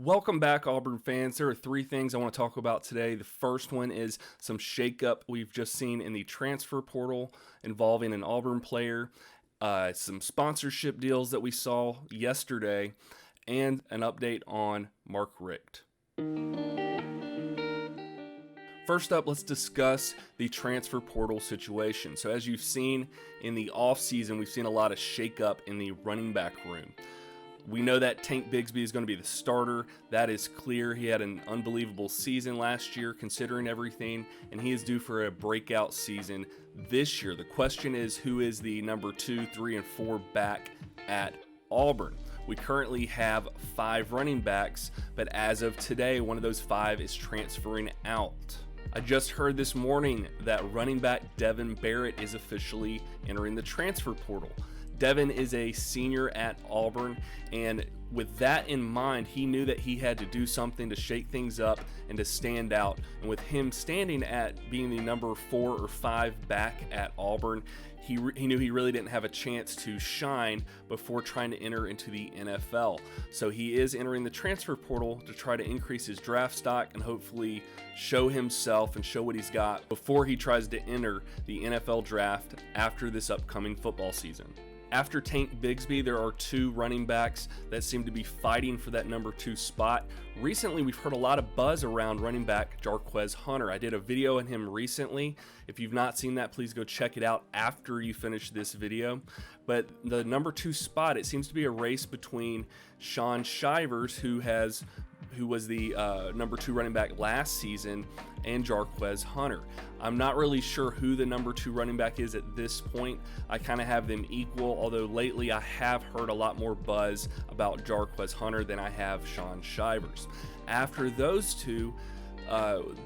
Welcome back, Auburn fans. There are three things I want to talk about today. The first one is some shakeup we've just seen in the transfer portal involving an Auburn player, some sponsorship deals that we saw yesterday, and an update on Mark Richt. First up, let's discuss the transfer portal situation. So as you've seen in the offseason, we've seen a lot of shakeup in the running back room. We know that Tank Bigsby is going to be the starter. That is clear. He had an unbelievable season last year considering everything, and he is due for a breakout season this year. The question is, who is the number 2, 3, and 4 back at Auburn? We currently have 5 running backs, but as of today, one of those 5 is transferring out. I just heard this morning that running back Devin Barrett is officially entering the transfer portal. Devin is a senior at Auburn, and with that in mind, he knew that he had to do something to shake things up and to stand out. And with him standing at being the number 4 or 5 back at Auburn, he knew he really didn't have a chance to shine before trying to enter into the NFL. So he is entering the transfer portal to try to increase his draft stock and hopefully show himself and show what he's got before he tries to enter the NFL draft after this upcoming football season. After Tank Bigsby, there are 2 running backs that seem to be fighting for that number 2 spot. Recently, we've heard a lot of buzz around running back Jarquez Hunter. I did a video on him recently. If you've not seen that, please go check it out after you finish this video. But the number 2 spot, it seems to be a race between Shaun Shivers, who was the number 2 running back last season, and Jarquez Hunter. I'm not really sure who the number 2 running back is at this point. I kind of have them equal, although lately I have heard a lot more buzz about Jarquez Hunter than I have Shaun Shivers. After those 2,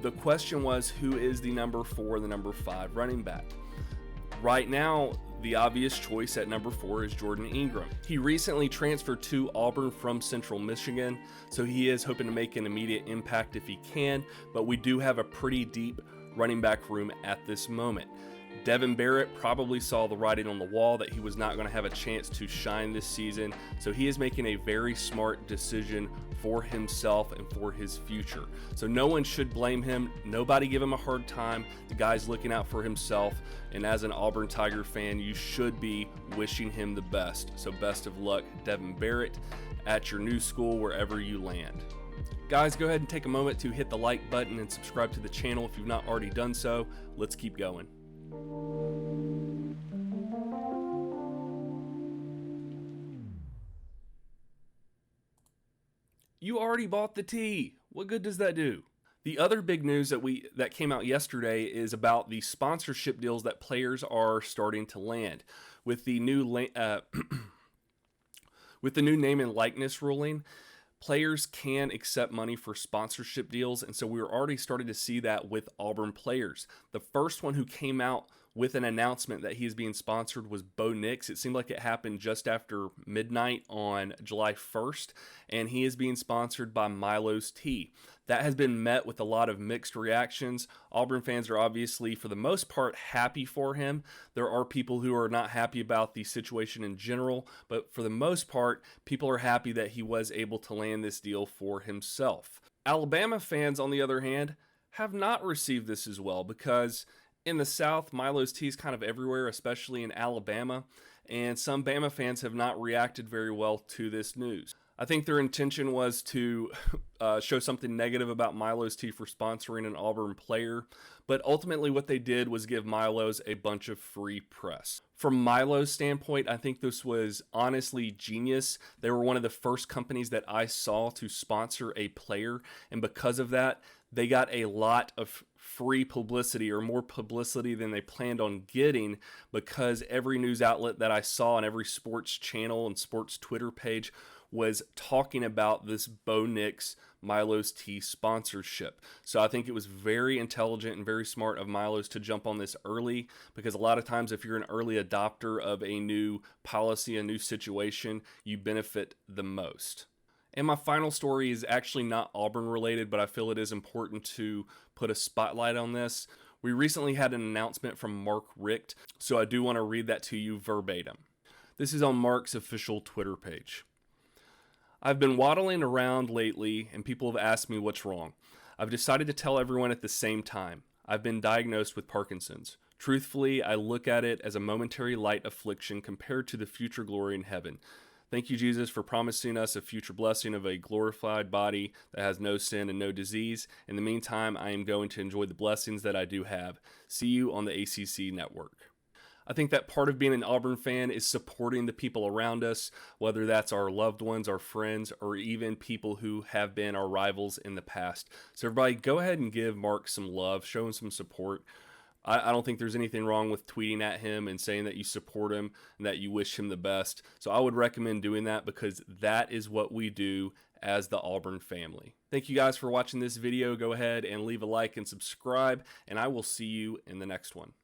the question was, who is the number 4 and the number 5 running back? Right now, the obvious choice at number 4 is Jordan Ingram. He recently transferred to Auburn from Central Michigan, so he is hoping to make an immediate impact if he can, but we do have a pretty deep running back room at this moment. Devin Barrett probably saw the writing on the wall that he was not going to have a chance to shine this season, so he is making a very smart decision for himself and for his future. So no one should blame him. Nobody give him a hard time. The guy's looking out for himself, and as an Auburn Tiger fan, you should be wishing him the best. So best of luck, Devin Barrett, at your new school wherever you land. Guys, go ahead and take a moment to hit the like button and subscribe to the channel if you've not already done so. Let's keep going. You already bought the tea. What good does that do? The other big news that came out yesterday is about the sponsorship deals that players are starting to land. With the new with the new name and likeness ruling, players can accept money for sponsorship deals, and so we were already starting to see that with Auburn players. The first one who came out with an announcement that he is being sponsored was Bo Nix. It seemed like it happened just after midnight on July 1st, and he is being sponsored by Milo's Tea. That has been met with a lot of mixed reactions. Auburn fans are obviously, for the most part, happy for him. There are people who are not happy about the situation in general, but for the most part, people are happy that he was able to land this deal for himself. Alabama fans, on the other hand, have not received this as well, because in the South, Milo's Tea is kind of everywhere, especially in Alabama, and some Bama fans have not reacted very well to this news. I think their intention was to show something negative about Milo's Tea for sponsoring an Auburn player, but ultimately what they did was give Milo's a bunch of free press. From Milo's standpoint, I think this was honestly genius. They were one of the first companies that I saw to sponsor a player, and because of that, they got a lot of free publicity, or more publicity than they planned on getting, because every news outlet that I saw and every sports channel and sports Twitter page was talking about this Bo Nix Milo's Tea sponsorship. So I think it was very intelligent and very smart of Milo's to jump on this early, because a lot of times if you're an early adopter of a new policy, a new situation, you benefit the most. And my final story is actually not Auburn related, but I feel it is important to put a spotlight on this. We recently had an announcement from Mark Richt, so I do want to read that to you verbatim. This is on Mark's official Twitter page. I've been waddling around lately and people have asked me what's wrong. I've decided to tell everyone at the same time. I've been diagnosed with Parkinson's. Truthfully, I look at it as a momentary light affliction compared to the future glory in heaven. Thank you, Jesus, for promising us a future blessing of a glorified body that has no sin and no disease. In the meantime, I am going to enjoy the blessings that I do have. See you on the ACC network. I think that part of being an Auburn fan is supporting the people around us, whether that's our loved ones, our friends, or even people who have been our rivals in the past. So, everybody, go ahead and give Mark some love, show him some support. I don't think there's anything wrong with tweeting at him and saying that you support him and that you wish him the best. So, I would recommend doing that because that is what we do as the Auburn family. Thank you guys for watching this video. Go ahead and leave a like and subscribe, and I will see you in the next one.